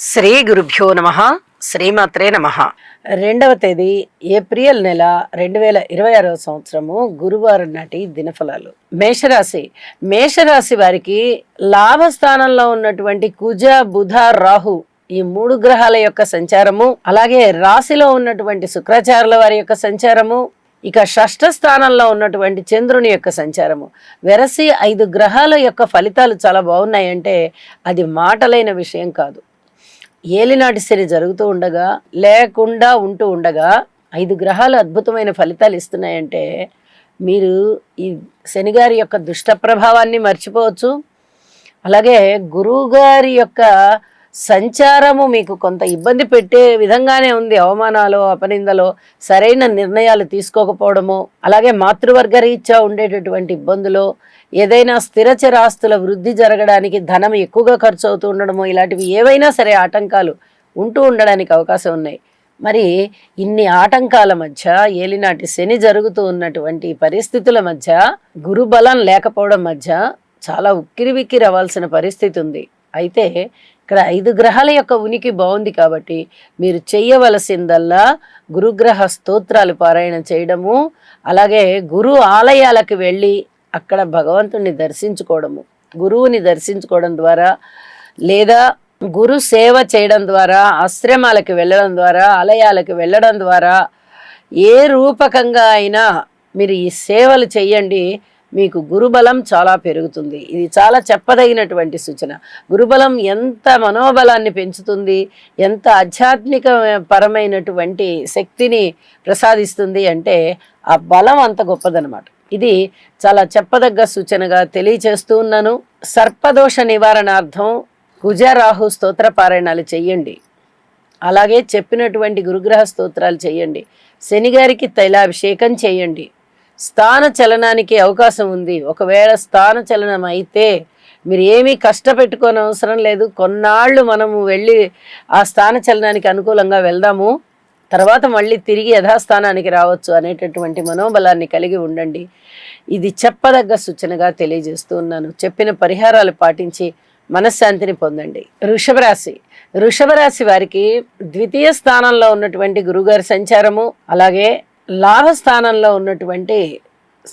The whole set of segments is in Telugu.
శ్రీ గురుభ్యో నమ. శ్రీమాత్రే నమ. 2వ తేదీ ఏప్రిల్ నెల 2026 సంవత్సరము గురువారం నాటి దినఫలాలు. మేషరాశి వారికి లాభస్థానంలో ఉన్నటువంటి కుజ బుధ రాహు ఈ 3 గ్రహాల యొక్క సంచారము, అలాగే రాశిలో ఉన్నటువంటి శుక్రాచార్యుల వారి యొక్క సంచారము, ఇక షష్ఠ స్థానంలో ఉన్నటువంటి చంద్రుని యొక్క సంచారము, వెరసి 5 గ్రహాల యొక్క ఫలితాలు చాలా బాగున్నాయంటే అది మాటలైన విషయం కాదు. ఏలినాటి శని జరుగుతూ ఉండగా లేకుండా ఉంటూ ఉండగా 5 గ్రహాలు అద్భుతమైన ఫలితాలు ఇస్తున్నాయంటే మీరు ఈ శనిగారి యొక్క దుష్ట ప్రభావాన్ని మర్చిపోవచ్చు. అలాగే గురువుగారి యొక్క సంచారము మీకు కొంత ఇబ్బంది పెట్టే విధంగానే ఉంది. అవమానాలు, అపనిందలు, సరైన నిర్ణయాలు తీసుకోకపోవడము, అలాగే మాతృవర్గ రీత్యా ఉండేటటువంటి ఇబ్బందులు, ఏదైనా స్థిరచర ఆస్తుల వృద్ధి జరగడానికి ధనం ఎక్కువగా ఖర్చు అవుతూ ఉండడము, ఇలాంటివి ఏవైనా సరే ఆటంకాలు ఉంటూ ఉండడానికి అవకాశం ఉన్నాయి. మరి ఇన్ని ఆటంకాల మధ్య, ఏలినాటి శని జరుగుతూ ఉన్నటువంటి పరిస్థితుల మధ్య, గురుబలం లేకపోవడం మధ్య చాలా ఉక్కిరివిక్కిరి అవ్వాల్సిన పరిస్థితి ఉంది. అయితే ఇక్కడ 5 గ్రహాల యొక్క ఉనికి బాగుంది కాబట్టి మీరు చెయ్యవలసిందల్లా గురుగ్రహ స్తోత్రాలు పారాయణం చేయడము, అలాగే గురు ఆలయాలకు వెళ్ళి అక్కడ భగవంతుణ్ణి దర్శించుకోవడము, గురువుని దర్శించుకోవడం ద్వారా, లేదా గురు సేవ చేయడం ద్వారా, ఆశ్రమాలకు వెళ్ళడం ద్వారా, ఆలయాలకు వెళ్ళడం ద్వారా, ఏ రూపకంగా అయినా మీరు ఈ సేవలు చెయ్యండి. మీకు గురుబలం చాలా పెరుగుతుంది. ఇది చాలా చెప్పదగినటువంటి సూచన. గురుబలం ఎంత మనోబలాన్ని పెంచుతుంది, ఎంత ఆధ్యాత్మిక పరమైనటువంటి శక్తిని ప్రసాదిస్తుంది అంటే ఆ బలం అంత గొప్పదనమాట. ఇది చాలా చెప్పదగ్గ సూచనగా తెలియచేస్తూ ఉన్నాను. సర్పదోష నివారణార్థం కుజరాహు స్తోత్ర పారాయణాలు చెయ్యండి. అలాగే చెప్పినటువంటి గురుగ్రహ స్తోత్రాలు చెయ్యండి. శనిగారికి తైలాభిషేకం చేయండి. స్థాన చలనానికి అవకాశం ఉంది. ఒకవేళ స్థాన చలనం అయితే మీరు ఏమీ కష్టపెట్టుకోని అవసరం లేదు. కొన్నాళ్ళు మనము వెళ్ళి ఆ స్థాన చలనానికి అనుకూలంగా వెళ్దాము, తర్వాత మళ్ళీ తిరిగి యథాస్థానానికి రావచ్చు అనేటటువంటి మనోబలాన్ని కలిగి ఉండండి. ఇది చెప్పదగ్గ సూచనగా తెలియజేస్తూ ఉన్నాను. చెప్పిన పరిహారాలు పాటించి మనశ్శాంతిని పొందండి. వృషభ రాశి వారికి ద్వితీయ స్థానంలో ఉన్నటువంటి గురుగారి సంచారము, అలాగే లాభస్థానంలో ఉన్నటువంటి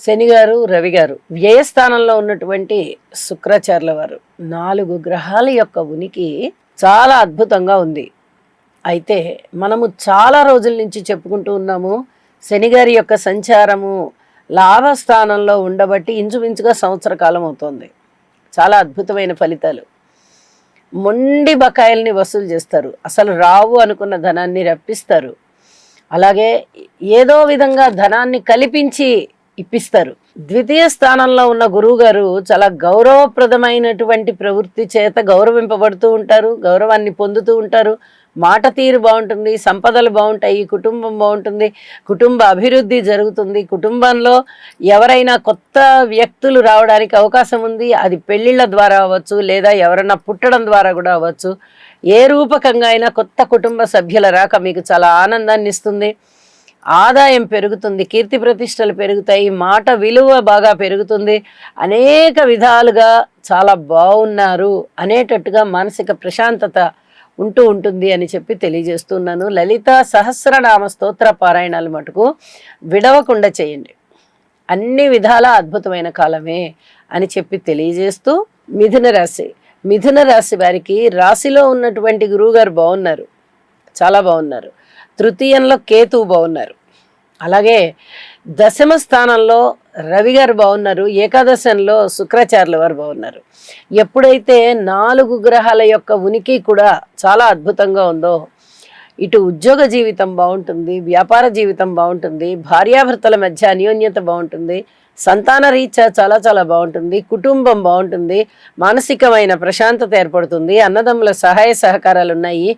శనిగారు, రవిగారు, వ్యయస్థానంలో ఉన్నటువంటి శుక్రాచార్యుల వారు, 4 గ్రహాల యొక్క ఉనికి చాలా అద్భుతంగా ఉంది. అయితే మనము చాలా రోజుల నుంచి చెప్పుకుంటూ ఉన్నాము, శనిగారి యొక్క సంచారము లాభస్థానంలో ఉండబట్టి ఇంచుమించుగా సంవత్సర కాలం అవుతుంది. చాలా అద్భుతమైన ఫలితాలు. మొండి బకాయిల్ని వసూలు చేస్తారు, అసలు రావు అనుకున్న ధనాన్ని రప్పిస్తారు, అలాగే ఏదో విధంగా ధనాన్ని కల్పించి ఇప్పిస్తారు. ద్వితీయ స్థానంలో ఉన్న గురువు గారు చాలా గౌరవప్రదమైనటువంటి ప్రవృత్తి చేత గౌరవింపబడుతూ ఉంటారు, గౌరవాన్ని పొందుతూ ఉంటారు. మాట తీరు బాగుంటుంది, సంపదలు బాగుంటాయి, కుటుంబం బాగుంటుంది, కుటుంబ అభివృద్ధి జరుగుతుంది. కుటుంబంలో ఎవరైనా కొత్త వ్యక్తులు రావడానికి అవకాశం ఉంది. అది పెళ్ళిళ్ళ ద్వారా అవ్వచ్చు, లేదా ఎవరైనా పుట్టడం ద్వారా కూడా అవ్వచ్చు. ఏ రూపకంగా అయినా కొత్త కుటుంబ సభ్యుల రాక మీకు చాలా ఆనందాన్ని ఇస్తుంది. ఆదాయం పెరుగుతుంది, కీర్తి ప్రతిష్టలు పెరుగుతాయి, మాట విలువ బాగా పెరుగుతుంది. అనేక విధాలుగా చాలా బాగున్నారు అనేటట్టుగా మానసిక ప్రశాంతత ఉంటూ ఉంటుంది అని చెప్పి తెలియజేస్తున్నాను. లలిత సహస్రనామ స్తోత్ర పారాయణాలు మటుకు విడవకుండా చేయండి. అన్ని విధాల అద్భుతమైన కాలమే అని చెప్పి తెలియజేస్తూ, మిథున రాశి వారికి రాశిలో ఉన్నటువంటి గురువుగారు బాగున్నారు, చాలా బాగున్నారు. తృతీయంలో కేతువు బాగున్నారు, అలాగే దశమ స్థానంలో రవి గారు బాగున్నారు, ఏకాదశంలో శుక్రాచార్యుల వారు బాగున్నారు. ఎప్పుడైతే 4 గ్రహాల యొక్క ఉనికి కూడా చాలా అద్భుతంగా ఉందో, ఇటు ఉద్యోగ జీవితం బాగుంటుంది, వ్యాపార జీవితం బాగుంటుంది, భార్యాభర్తల మధ్య అన్యోన్యత బాగుంటుంది, సంతాన రీత్యా చాలా చాలా బాగుంటుంది, కుటుంబం బాగుంటుంది, మానసికమైన ప్రశాంతత ఏర్పడుతుంది, అన్నదమ్ముల సహాయ సహకారాలు ఉన్నాయి,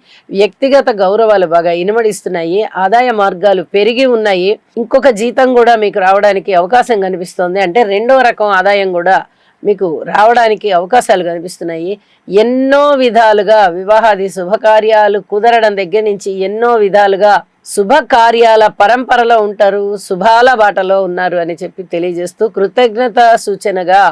వ్యక్తిగత గౌరవాలు బాగా ఇనుమడిస్తున్నాయి, ఆదాయ మార్గాలు పెరిగి ఉన్నాయి. ఇంకొక జీతం కూడా మీకు రావడానికి అవకాశం కనిపిస్తుంది. అంటే 2వ రకం ఆదాయం కూడా మీకు రావడానికి అవకాశాలు కనిపిస్తున్నాయి. ఎన్నో విధాలుగా వివాహాది శుభకార్యాలు కుదరడం దగ్గర నుంచి ఎన్నో విధాలుగా శుభకార్యాల పరంపరలో ఉంటారు, శుభాల బాటలో ఉన్నారు అని చెప్పి తెలియజేస్తూ, కృతజ్ఞత సూచనగా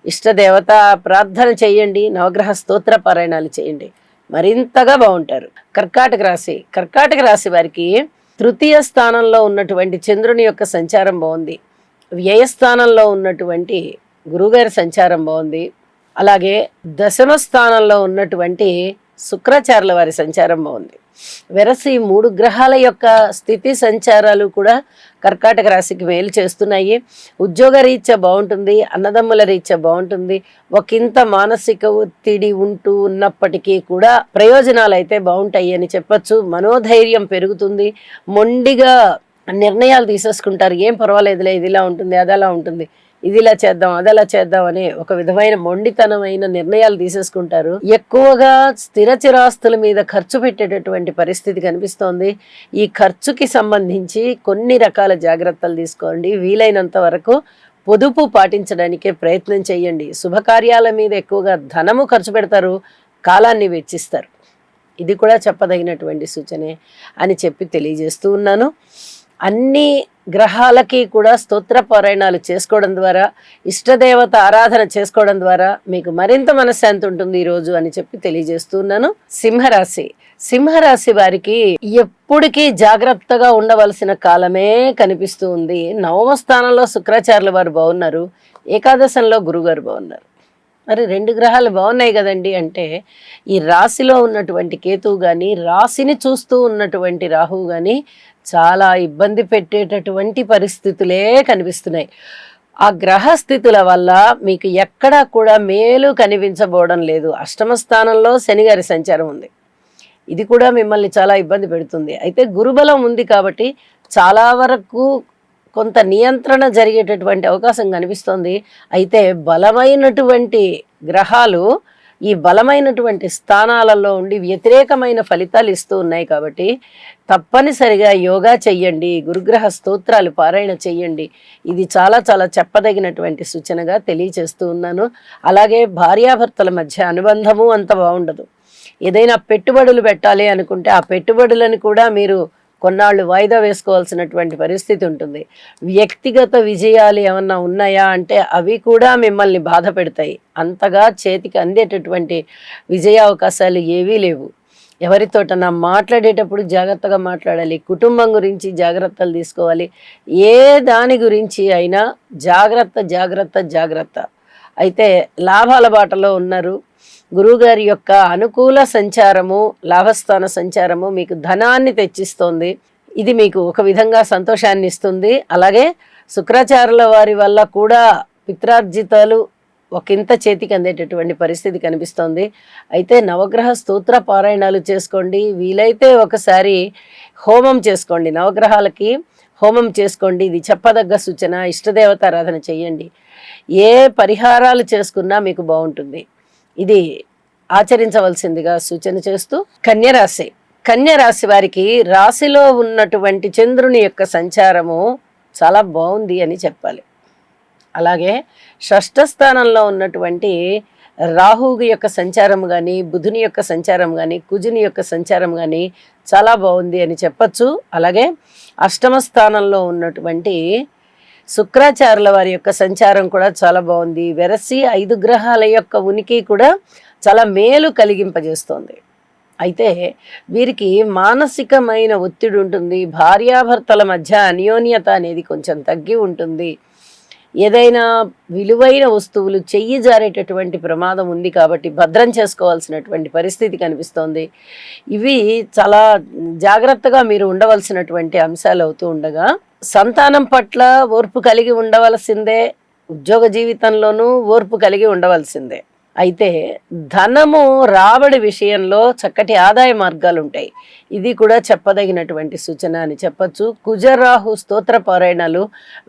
ఇష్టదేవత ప్రార్థన చేయండి, నవగ్రహ స్తోత్ర పారాయణాలు చేయండి. మరింతగా బాగుంటారు. కర్కాటక రాశి వారికి తృతీయ స్థానంలో ఉన్నటువంటి చంద్రుని యొక్క సంచారం బాగుంది. వ్యయస్థానంలో ఉన్నటువంటి గురువుగారి సంచారం బాగుంది. అలాగే దశమ స్థానంలో ఉన్నటువంటి శుక్రాచార్యుల వారి సంచారం బాగుంది. వెరసి 3 గ్రహాల యొక్క స్థితి సంచారాలు కూడా కర్కాటక రాశికి మేలు చేస్తున్నాయి. ఉద్యోగ రీత్యా బాగుంటుంది, అన్నదమ్ముల రీత్యా బాగుంటుంది. ఒకంత మానసిక ఒత్తిడి ఉన్నప్పటికీ కూడా ప్రయోజనాలు అయితే బాగుంటాయి అని చెప్పచ్చు. మనోధైర్యం పెరుగుతుంది. మొండిగా నిర్ణయాలు తీసేసుకుంటారు. ఏం పర్వాలేదులే, ఇది ఇలా ఉంటుంది, అది అలా ఉంటుంది, ఇది ఇలా చేద్దాం, అది అలా చేద్దాం అనే ఒక విధమైన మొండితనమైన నిర్ణయాలు తీసేసుకుంటారు. ఎక్కువగా స్థిర చిరాస్తుల మీద ఖర్చు పెట్టేటటువంటి పరిస్థితి కనిపిస్తోంది. ఈ ఖర్చుకి సంబంధించి కొన్ని రకాల జాగ్రత్తలు తీసుకోండి. వీలైనంత వరకు పొదుపు పాటించడానికే ప్రయత్నం చేయండి. శుభకార్యాల మీద ఎక్కువగా ధనము ఖర్చు పెడతారు, కాలాన్ని వెచ్చిస్తారు. ఇది కూడా చెప్పదగినటువంటి సూచనే అని చెప్పి తెలియజేస్తూ ఉన్నాను. అన్ని గ్రహాలకి కూడా స్తోత్ర పారాయణాలు చేసుకోవడం ద్వారా, ఇష్టదేవత ఆరాధన చేసుకోవడం ద్వారా మీకు మరింత మనశ్శాంతి ఉంటుంది ఈరోజు అని చెప్పి తెలియజేస్తున్నాను. సింహరాశి వారికి ఎప్పటికీ జాగ్రత్తగా ఉండవలసిన కాలమే కనిపిస్తూ ఉంది. 9వ స్థానంలో శుక్రాచార్యుల వారు బాగున్నారు, ఏకాదశంలో గురుగారు బాగున్నారు. మరి 2 గ్రహాలు బాగున్నాయి కదండి అంటే, ఈ రాశిలో ఉన్నటువంటి కేతువు కానీ, రాశిని చూస్తూ ఉన్నటువంటి రాహువు కానీ చాలా ఇబ్బంది పెట్టేటటువంటి పరిస్థితులే కనిపిస్తున్నాయి. ఆ గ్రహస్థితుల వల్ల మీకు ఎక్కడా కూడా మేలు కనిపించబోవడం లేదు. అష్టమ స్థానంలో శనిగారి సంచారం ఉంది. ఇది కూడా మిమ్మల్ని చాలా ఇబ్బంది పెడుతుంది. అయితే గురుబలం ఉంది కాబట్టి చాలా వరకు కొంత నియంత్రణ జరిగేటటువంటి అవకాశం కనిపిస్తోంది. అయితే బలమైనటువంటి గ్రహాలు ఈ బలమైనటువంటి స్థానాలలో ఉండి వ్యతిరేకమైన ఫలితాలు ఇస్తూ ఉన్నాయి. కాబట్టి తప్పనిసరిగా యోగా చెయ్యండి, గురుగ్రహ స్తోత్రాలు పారాయణ చెయ్యండి. ఇది చాలా చాలా చెప్పదగినటువంటి సూచనగా తెలియచేస్తూ ఉన్నాను. అలాగే భార్యాభర్తల మధ్య అనుబంధము అంత బాగుండదు. ఏదైనా పెట్టుబడులు పెట్టాలి అనుకుంటే ఆ పెట్టుబడులను కూడా మీరు కొన్నాళ్ళు వాయిదా వేసుకోవాల్సినటువంటి పరిస్థితి ఉంటుంది. వ్యక్తిగత విజయాలు ఏమన్నా ఉన్నాయా అంటే అవి కూడా మిమ్మల్ని బాధ పెడతాయి. అంతగా చేతికి అందేటటువంటి విజయ అవకాశాలు ఏవీ లేవు. ఎవరితోటన్నా మాట్లాడేటప్పుడు జాగ్రత్తగా మాట్లాడాలి. కుటుంబం గురించి జాగ్రత్తలు తీసుకోవాలి. ఏ దాని గురించి అయినా జాగ్రత్త. అయితే లాభాల బాటలో ఉన్నారు. గురువుగారి యొక్క అనుకూల సంచారము, లాభస్థాన సంచారము మీకు ధనాన్ని తెచ్చిస్తోంది. ఇది మీకు ఒక విధంగా సంతోషాన్ని ఇస్తుంది. అలాగే శుక్రాచార్యుల వారి వల్ల కూడా పిత్రార్జితాలు ఒకంత చేతికి అందేటటువంటి పరిస్థితి కనిపిస్తోంది. అయితే నవగ్రహ స్తోత్ర పారాయణాలు చేసుకోండి. వీలైతే ఒకసారి హోమం చేసుకోండి, నవగ్రహాలకి హోమం చేసుకోండి. ఇది చెప్పదగ్గ సూచన. ఇష్టదేవత ఆరాధన చేయండి. ఏ పరిహారాలు చేసుకున్నా మీకు బాగుంటుంది. ఇది ఆచరించవలసిందిగా సూచన చేస్తూ కన్యరాశి వారికి రాశిలో ఉన్నటువంటి చంద్రుని యొక్క సంచారము చాలా బాగుంది అని చెప్పాలి. అలాగే షష్ఠ స్థానంలో ఉన్నటువంటి రాహువు యొక్క సంచారం కానీ, బుధుని యొక్క సంచారం కానీ, కుజుని యొక్క సంచారం కానీ చాలా బాగుంది అని చెప్పచ్చు. అలాగే అష్టమ స్థానంలో ఉన్నటువంటి శుక్రాచార్యుల వారి యొక్క సంచారం కూడా చాలా బాగుంది. వెరసి 5 గ్రహాల యొక్క ఉనికి కూడా చాలా మేలు కలిగింపజేస్తోంది. అయితే వీరికి మానసికమైన ఒత్తిడి ఉంటుంది. భార్యాభర్తల మధ్య అన్యోన్యత అనేది కొంచెం తగ్గి ఉంటుంది. ఏదైనా విలువైన వస్తువులు చెయ్యి జారేటటువంటి ప్రమాదం ఉంది కాబట్టి భద్రం చేసుకోవాల్సినటువంటి పరిస్థితి కనిపిస్తోంది. ఇవి చాలా జాగ్రత్తగా మీరు ఉండవలసినటువంటి అంశాలు అవుతూ ఉండగా, సంతానం పట్ల ఓర్పు కలిగి ఉండవలసిందే. ఉద్యోగ జీవితంలోనూ ఓర్పు కలిగి ఉండవలసిందే. అయితే ధనము రాబడి విషయంలో చక్కటి ఆదాయ మార్గాలు ఉంటాయి. ఇది కూడా చెప్పదగినటువంటి సూచన అని చెప్పచ్చు. కుజరాహు స్తోత్ర పారాయణాలు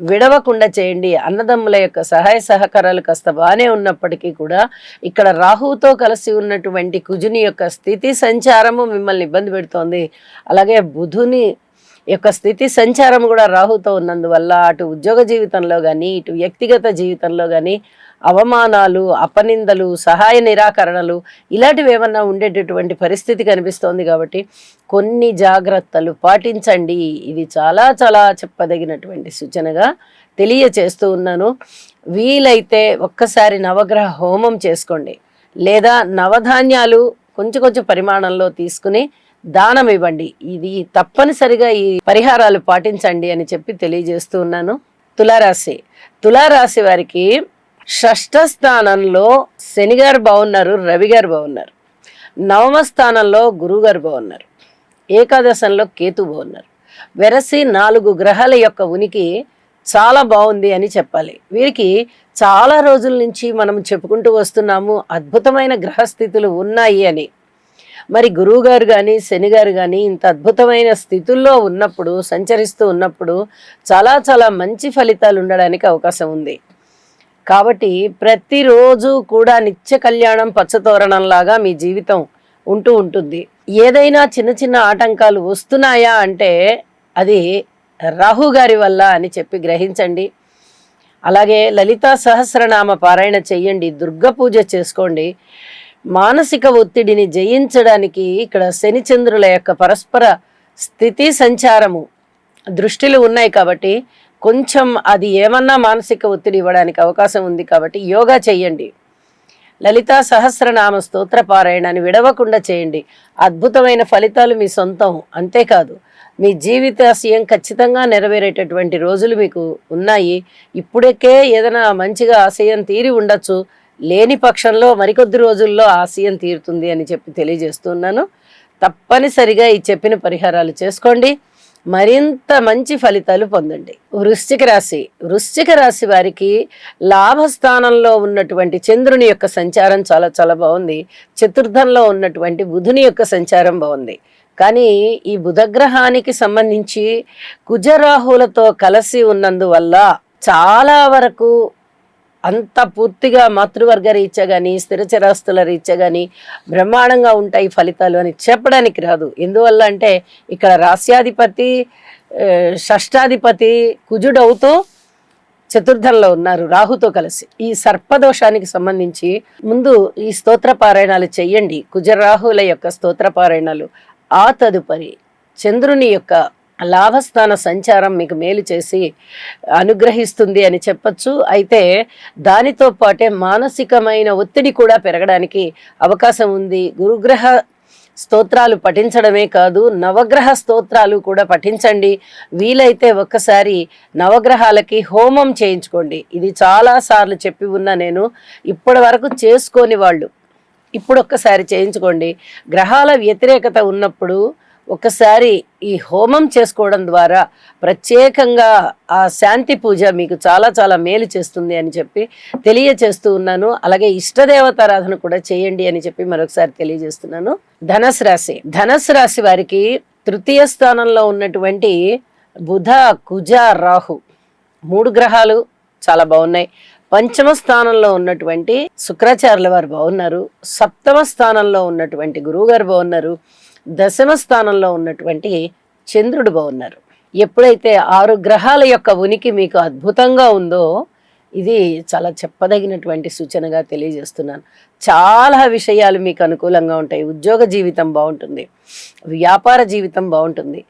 విడవకుండా చేయండి. అన్నదమ్ముల యొక్క సహాయ సహకారాలు కాస్త బాగానే ఉన్నప్పటికీ కూడా ఇక్కడ రాహువుతో కలిసి ఉన్నటువంటి కుజుని యొక్క స్థితి సంచారము మిమ్మల్ని ఇబ్బంది పెడుతోంది. అలాగే బుధుని యొక్క స్థితి సంచారం కూడా రాహుతో ఉన్నందువల్ల అటు ఉద్యోగ జీవితంలో కానీ, ఇటు వ్యక్తిగత జీవితంలో కానీ అవమానాలు, అపనిందలు, సహాయ నిరాకరణలు ఇలాంటివి ఏమన్నా ఉండేటటువంటి పరిస్థితి కనిపిస్తోంది. కాబట్టి కొన్ని జాగ్రత్తలు పాటించండి. ఇది చాలా చాలా చెప్పదగినటువంటి సూచనగా తెలియచేస్తూ ఉన్నాను. వీలైతే ఒక్కసారి నవగ్రహ హోమం చేసుకోండి, లేదా నవధాన్యాలు కొంచెం కొంచెం పరిమాణంలో తీసుకుని దానం ఇవ్వండి. ఇది తప్పనిసరిగా ఈ పరిహారాలు పాటించండి అని చెప్పి తెలియజేస్తూ ఉన్నాను. తులారాశి. తులారాశి వారికి షష్ఠ స్థానంలో శని గారు బాగున్నారు, రవి గారు బాగున్నారు. నవమ స్థానంలో గురువు గారు బాగున్నారు. ఏకాదశంలో కేతు బాగున్నారు. వెరసి 4 గ్రహాల యొక్క ఉనికి చాలా బాగుంది అని చెప్పాలి. వీరికి చాలా రోజుల నుంచి మనం చెప్పుకుంటూ వస్తున్నాము అద్భుతమైన గ్రహస్థితులు ఉన్నాయి అని. మరి గురువు గారు కానీ శని గారు కానీ ఇంత అద్భుతమైన స్థితుల్లో ఉన్నప్పుడు, సంచరిస్తూ ఉన్నప్పుడు చాలా చాలా మంచి ఫలితాలు ఉండడానికి అవకాశం ఉంది. కాబట్టి ప్రతిరోజు కూడా నిత్య కళ్యాణం పచ్చతోరణంలాగా మీ జీవితం ఉంటూ ఉంటుంది. ఏదైనా చిన్న చిన్న ఆటంకాలు వస్తున్నాయా అంటే అది రాహు గారి వల్ల అని చెప్పి గ్రహించండి. అలాగే లలితా సహస్రనామ పారాయణ చెయ్యండి, దుర్గ పూజ చేసుకోండి. మానసిక ఒత్తిడిని జయించడానికి ఇక్కడ శని చంద్రుల యొక్క పరస్పర స్థితి సంచారము దృష్టిలు ఉన్నాయి కాబట్టి కొంచెం అది ఏమన్నా మానసిక ఒత్తిడి ఇవ్వడానికి అవకాశం ఉంది. కాబట్టి యోగా చెయ్యండి, లలితా సహస్రనామ స్తోత్ర పారాయణాన్ని విడవకుండా చేయండి. అద్భుతమైన ఫలితాలు మీ సొంతం. అంతేకాదు మీ జీవితాశయం ఖచ్చితంగా నెరవేరేటటువంటి రోజులు మీకు ఉన్నాయి. ఇప్పుడకే ఏదైనా మంచిగా ఆశయం తీరి ఉండొచ్చు, లేని పక్షంలో మరికొద్ది రోజుల్లో ఆశయం తీరుతుంది అని చెప్పి తెలియజేస్తున్నాను. తప్పనిసరిగా ఈ చెప్పిన పరిహారాలు చేసుకోండి, మరింత మంచి ఫలితాలు పొందండి. వృశ్చిక రాశి. వృశ్చిక రాశి వారికి లాభస్థానంలో ఉన్నటువంటి చంద్రుని యొక్క సంచారం చాలా చాలా బాగుంది. చతుర్థంలో ఉన్నటువంటి బుధుని యొక్క సంచారం బాగుంది. కానీ ఈ బుధగ్రహానికి సంబంధించి కుజరాహులతో కలిసి ఉన్నందువల్ల చాలా వరకు అంత పూర్తిగా మాతృవర్గ రీత్యా కానీ స్థిరచరాస్తుల రీత్యా కానీ బ్రహ్మాండంగా ఉంటాయి ఫలితాలు అని చెప్పడానికి రాదు. ఎందువల్ల అంటే ఇక్కడ రాస్యాధిపతి షష్టాధిపతి కుజుడవుతూ చతుర్థంలో ఉన్నారు రాహుతో కలిసి. ఈ సర్పదోషానికి సంబంధించి ముందు ఈ స్తోత్ర పారాయణాలు చెయ్యండి, కుజరాహుల యొక్క స్తోత్ర పారాయణాలు. ఆ తదుపరి చంద్రుని యొక్క లాభస్థాన సంచారం మీకు మేలు చేసి అనుగ్రహిస్తుంది అని చెప్పచ్చు. అయితే దానితో పాటే మానసికమైన ఒత్తిడి కూడా పెరగడానికి అవకాశం ఉంది. గురుగ్రహ స్తోత్రాలు పఠించడమే కాదు, నవగ్రహ స్తోత్రాలు కూడా పఠించండి. వీలైతే ఒక్కసారి నవగ్రహాలకి హోమం చేయించుకోండి. ఇది చాలాసార్లు చెప్పి ఉన్నా నేను, ఇప్పటి వరకు చేసుకోని వాళ్ళు ఇప్పుడు ఒక్కసారి చేయించుకోండి. గ్రహాల వ్యతిరేకత ఉన్నప్పుడు ఒకసారి ఈ హోమం చేసుకోవడం ద్వారా ప్రత్యేకంగా ఆ శాంతి పూజ మీకు చాలా చాలా మేలు చేస్తుంది అని చెప్పి తెలియచేస్తూ ఉన్నాను. అలాగే ఇష్టదేవతారాధన కూడా చేయండి అని చెప్పి మరొకసారి తెలియజేస్తున్నాను. ధనుసు రాశి. ధనుసు రాశి వారికి తృతీయ స్థానంలో ఉన్నటువంటి బుధ, కుజ, రాహు 3 గ్రహాలు చాలా బాగున్నాయి. పంచమ స్థానంలో ఉన్నటువంటి శుక్రాచార్యుల వారు బాగున్నారు. సప్తమ స్థానంలో ఉన్నటువంటి గురువు గారు బాగున్నారు. దశమ స్థానంలో ఉన్నటువంటి చంద్రుడు బాగున్నారు. ఎప్పుడైతే 6 గ్రహాల యొక్క ఉనికి మీకు అద్భుతంగా ఉందో ఇది చాలా చెప్పదగినటువంటి సూచనగా తెలియజేస్తున్నాను. చాలా విషయాలు మీకు అనుకూలంగా ఉంటాయి. ఉద్యోగ జీవితం బాగుంటుంది, వ్యాపార జీవితం బాగుంటుంది,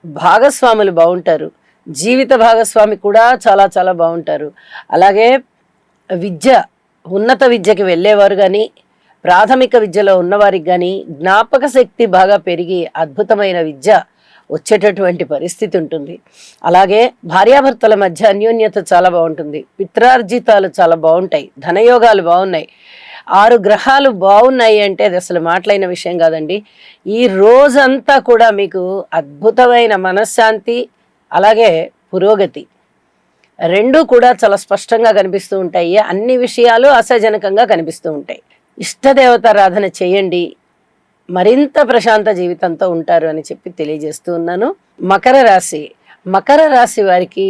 భాగస్వాములు బాగుంటారు, జీవిత భాగస్వామి కూడా చాలా చాలా బాగుంటారు. అలాగే విద్య, ఉన్నత విద్యకి వెళ్ళేవారు కానీ ప్రాథమిక విద్యలో ఉన్నవారికి కానీ జ్ఞాపక శక్తి బాగా పెరిగి అద్భుతమైన విద్య వచ్చేటటువంటి పరిస్థితి ఉంటుంది. అలాగే భార్యాభర్తల మధ్య అన్యోన్యత చాలా బాగుంటుంది. పిత్రార్జితాలు చాలా బాగుంటాయి. ధనయోగాలు బాగున్నాయి. 6 గ్రహాలు బాగున్నాయి అంటే అది అసలు మాటలైన విషయం కాదండి. ఈ రోజంతా కూడా మీకు అద్భుతమైన మనశ్శాంతి, అలాగే పురోగతి రెండూ కూడా చాలా స్పష్టంగా కనిపిస్తూ ఉంటాయి. అన్ని విషయాలు ఆశాజనకంగా కనిపిస్తూ ఉంటాయి. ఇష్టదేవతారాధన చేయండి, మరింత ప్రశాంత జీవితంతో ఉంటారు అని చెప్పి తెలియజేస్తూ ఉన్నాను. మకర రాశి. మకర రాశి వారికి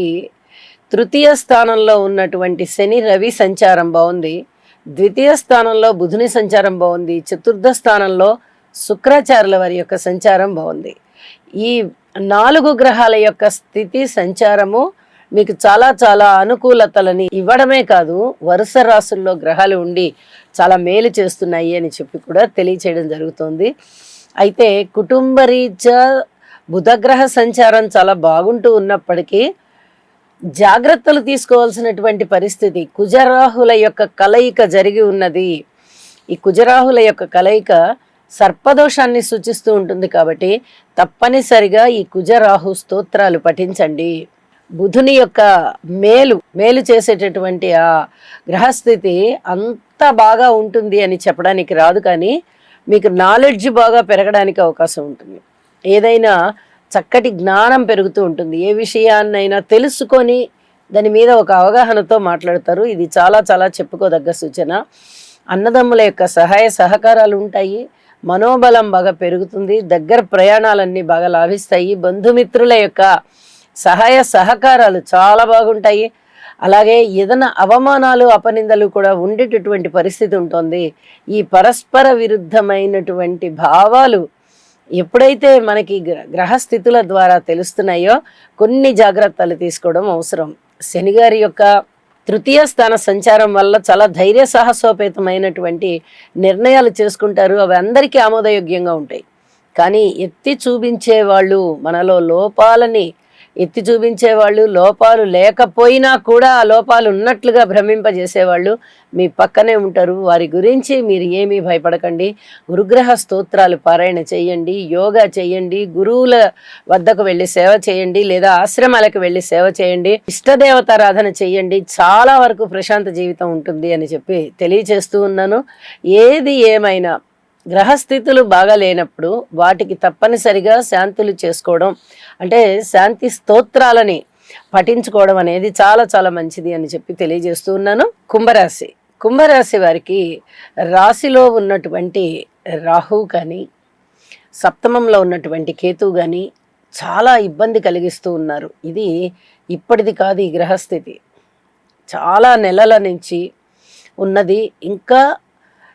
తృతీయ స్థానంలో ఉన్నటువంటి శని రవి సంచారం బాగుంది. ద్వితీయ స్థానంలో బుధుని సంచారం బాగుంది. చతుర్థ స్థానంలో శుక్రాచార్యుల వారి యొక్క సంచారం బాగుంది. ఈ 4 గ్రహాల యొక్క స్థితి సంచారము మీకు చాలా చాలా అనుకూలతలని ఇవ్వడమే కాదు, వరుస రాసుల్లో గ్రహాలు ఉండి చాలా మేలు చేస్తున్నాయి అని చెప్పి కూడా తెలియచేయడం జరుగుతుంది. అయితే కుటుంబ రీత్యా బుధగ్రహ సంచారం చాలా బాగుంటూ ఉన్నప్పటికీ జాగ్రత్తలు తీసుకోవాల్సినటువంటి పరిస్థితి. కుజరాహుల యొక్క కలయిక జరిగి ఉన్నది. ఈ కుజరాహుల యొక్క కలయిక సర్పదోషాన్ని సూచిస్తూ ఉంటుంది. కాబట్టి తప్పనిసరిగా ఈ కుజరాహు స్తోత్రాలు పఠించండి. బుధుని యొక్క మేలు చేసేటటువంటి ఆ గ్రహస్థితి అంత బాగా ఉంటుంది అని చెప్పడానికి రాదు, కానీ మీకు నాలెడ్జ్ బాగా పెరగడానికి అవకాశం ఉంటుంది. ఏదైనా చక్కటి జ్ఞానం పెరుగుతూ ఉంటుంది. ఏ విషయాన్నైనా తెలుసుకొని దాని మీద ఒక అవగాహనతో మాట్లాడతారు. ఇది చాలా చాలా చెప్పుకోదగ్గ సూచన. అన్నదమ్ముల యొక్క సహాయ సహకారాలు ఉంటాయి. మనోబలం బాగా పెరుగుతుంది. దగ్గర ప్రయాణాలన్నీ బాగా లాభిస్తాయి. బంధుమిత్రుల యొక్క సహాయ సహకారాలు చాలా బాగుంటాయి. అలాగే ఏదైనా అవమానాలు అపనిందలు కూడా ఉండేటటువంటి పరిస్థితి ఉంటుంది. ఈ పరస్పర విరుద్ధమైనటువంటి భావాలు ఎప్పుడైతే మనకి గ్రహస్థితుల ద్వారా తెలుస్తున్నాయో కొన్ని జాగ్రత్తలు తీసుకోవడం అవసరం. శనిగారి యొక్క తృతీయ స్థాన సంచారం వల్ల చాలా ధైర్య సాహసోపేతమైనటువంటి నిర్ణయాలు చేసుకుంటారు. అవి అందరికీ ఆమోదయోగ్యంగా ఉంటాయి. కానీ ఎత్తి చూపించే వాళ్ళు, మనలో లోపాలని ఎత్తి చూపించేవాళ్ళు, లోపాలు లేకపోయినా కూడా ఆ లోపాలు ఉన్నట్లుగా భ్రమింపజేసేవాళ్ళు మీ పక్కనే ఉంటారు. వారి గురించి మీరు ఏమీ భయపడకండి. గురుగ్రహ స్తోత్రాలు పారాయణ చేయండి, యోగా చేయండి, గురువుల వద్దకు వెళ్ళి సేవ చేయండి, లేదా ఆశ్రమాలకు వెళ్ళి సేవ చేయండి, ఇష్టదేవతారాధన చేయండి. చాలా వరకు ప్రశాంత జీవితం ఉంటుంది అని చెప్పి తెలియచేస్తూ ఉన్నాను. ఏది ఏమైనా గ్రహస్థితులు బాగా లేనప్పుడు వాటికి తప్పనిసరిగా శాంతులు చేసుకోవడం, అంటే శాంతి స్తోత్రాలని పఠించుకోవడం అనేది చాలా చాలా మంచిది అని చెప్పి తెలియజేస్తూ ఉన్నాను. కుంభరాశి వారికి రాశిలో ఉన్నటువంటి రాహు కానీ సప్తమంలో ఉన్నటువంటి కేతువు కానీ చాలా ఇబ్బంది కలిగిస్తూ ఉన్నారు. ఇది ఇప్పటిది కాదు. ఈ గ్రహస్థితి చాలా నెలల నుంచి ఉన్నది. ఇంకా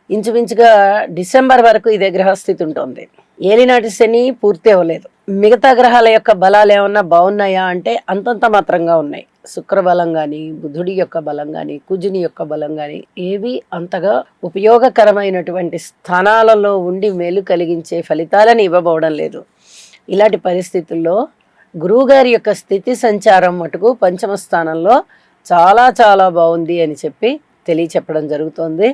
ఇంచుమించుగా డిసెంబర్ వరకు ఇదే గ్రహస్థితి ఉంటుంది. ఏలినాటి శని పూర్తి అవ్వలేదు. మిగతా గ్రహాల యొక్క బలాలు ఏమన్నా బాగున్నాయా అంటే అంతంత మాత్రంగా ఉన్నాయి. శుక్ర బలం కానీ, బుధుడి యొక్క బలం కానీ, కుజుని యొక్క బలం కానీ ఏవి అంతగా ఉపయోగకరమైనటువంటి స్థానాలలో ఉండి మేలు కలిగించే ఫలితాలను ఇవ్వబోవడం లేదు. ఇలాంటి పరిస్థితుల్లో గురువుగారి యొక్క స్థితి సంచారం మటుకు పంచమ స్థానంలో చాలా చాలా బాగుంది అని చెప్పి తెలియచెప్పడం జరుగుతోంది.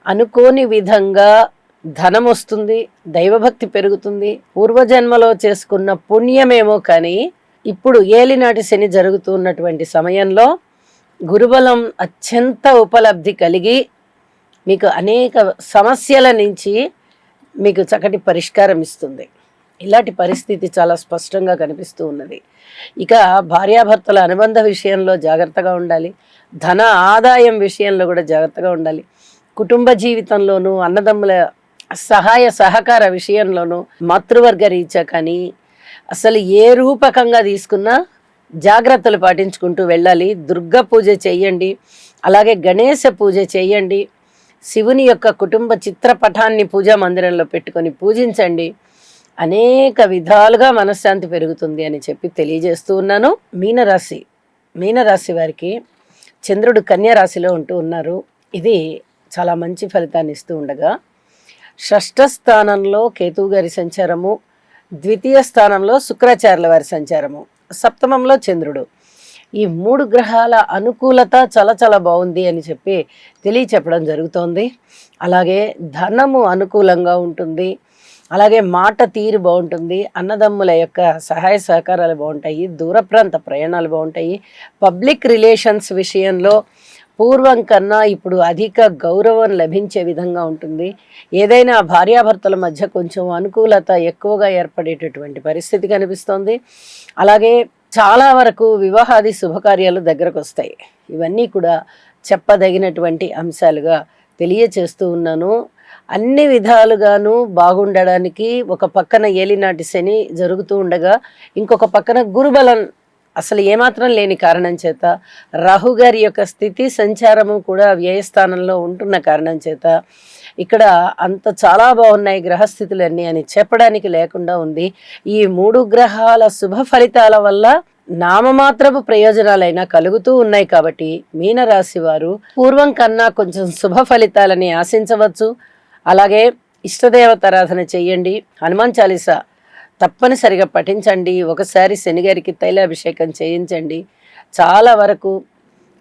అనుకోని విధంగా ధనం వస్తుంది, దైవభక్తి పెరుగుతుంది. పూర్వజన్మలో చేసుకున్న పుణ్యమేమో కానీ ఇప్పుడు ఏలినాటి శని జరుగుతున్నటువంటి సమయంలో గురుబలం అత్యంత ఉపలబ్ధి కలిగి మీకు అనేక సమస్యల నుంచి మీకు చక్కటి పరిష్కారం ఇస్తుంది. ఇలాంటి పరిస్థితి చాలా స్పష్టంగా కనిపిస్తూ ఉన్నది. ఇక భార్యాభర్తల అనుబంధ విషయంలో జాగ్రత్తగా ఉండాలి. ధన ఆదాయం విషయంలో కూడా జాగ్రత్తగా ఉండాలి. కుటుంబ జీవితంలోనూ, అన్నదమ్ముల సహాయ సహకార విషయంలోనూ, మాతృవర్గ రీత్యా కానీ అసలు ఏ రూపకంగా తీసుకున్నా జాగ్రత్తలు పాటించుకుంటూ వెళ్ళాలి. దుర్గా పూజ చేయండి, అలాగే గణేశ పూజ చేయండి. శివుని యొక్క కుటుంబ చిత్రపటాన్ని పూజా మందిరంలో పెట్టుకొని పూజించండి. అనేక విధాలుగా మనశ్శాంతి పెరుగుతుంది అని చెప్పి తెలియజేస్తూ ఉన్నాను. మీనరాశి వారికి చంద్రుడు కన్యా రాశిలో ఉంటూ ఉన్నారు. ఇది చాలా మంచి ఫలితాన్ని ఇస్తూ ఉండగా షష్ఠ స్థానంలో కేతువు గారి సంచారము, ద్వితీయ స్థానంలో శుక్రాచార్యుల వారి సంచారము, సప్తమంలో చంద్రుడు, ఈ 3 గ్రహాల అనుకూలత చాలా చాలా బాగుంది అని చెప్పి తెలియచెప్పడం జరుగుతోంది. అలాగే ధనము అనుకూలంగా ఉంటుంది. అలాగే మాట తీరు బాగుంటుంది. అన్నదమ్ముల యొక్క సహాయ సహకారాలు బాగుంటాయి. దూర ప్రాంత ప్రయాణాలు బాగుంటాయి. పబ్లిక్ రిలేషన్స్ విషయంలో పూర్వం కన్నా ఇప్పుడు అధిక గౌరవం లభించే విధంగా ఉంటుంది. ఏదైనా భార్యాభర్తల మధ్య కొంచెం అనుకూలత ఎక్కువగా ఏర్పడేటటువంటి పరిస్థితి కనిపిస్తోంది. అలాగే చాలా వరకు వివాహాది శుభకార్యాలు దగ్గరకు వస్తాయి. ఇవన్నీ కూడా చెప్పదగినటువంటి అంశాలుగా తెలియచేస్తూ ఉన్నాను. అన్ని విధాలుగాను బాగుండడానికి ఒక పక్కన ఏలినాటి శని జరుగుతూ ఉండగా ఇంకొక పక్కన గురుబలం అసలు ఏమాత్రం లేని కారణం చేత, రాహుగారి యొక్క స్థితి సంచారము కూడా వ్యయస్థానంలో ఉంటున్న కారణం చేత ఇక్కడ అంత చాలా బాగున్నాయి గ్రహస్థితులన్నీ అని చెప్పడానికి లేకుండా ఉంది. ఈ 3 గ్రహాల శుభ ఫలితాల వల్ల నామమాత్రపు ప్రయోజనాలైనా కలుగుతూ ఉన్నాయి. కాబట్టి మీనరాశి వారు పూర్వం కన్నా కొంచెం శుభ ఫలితాలని ఆశించవచ్చు. అలాగే ఇష్టదేవతారాధన చెయ్యండి. హనుమాన్ చాలీసా తప్పనిసరిగా పఠించండి. ఒకసారి శనిగారికి తైలాభిషేకం చేయించండి. చాలా వరకు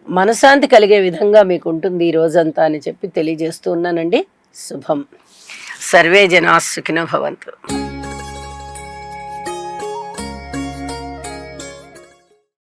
మనశాంతి కలిగే విధంగా మీకు ఉంటుంది ఈ రోజంతా అని చెప్పి తెలియజేస్తూ ఉన్నానండి. శుభం. సర్వే జనా సుఖినో భవంతు.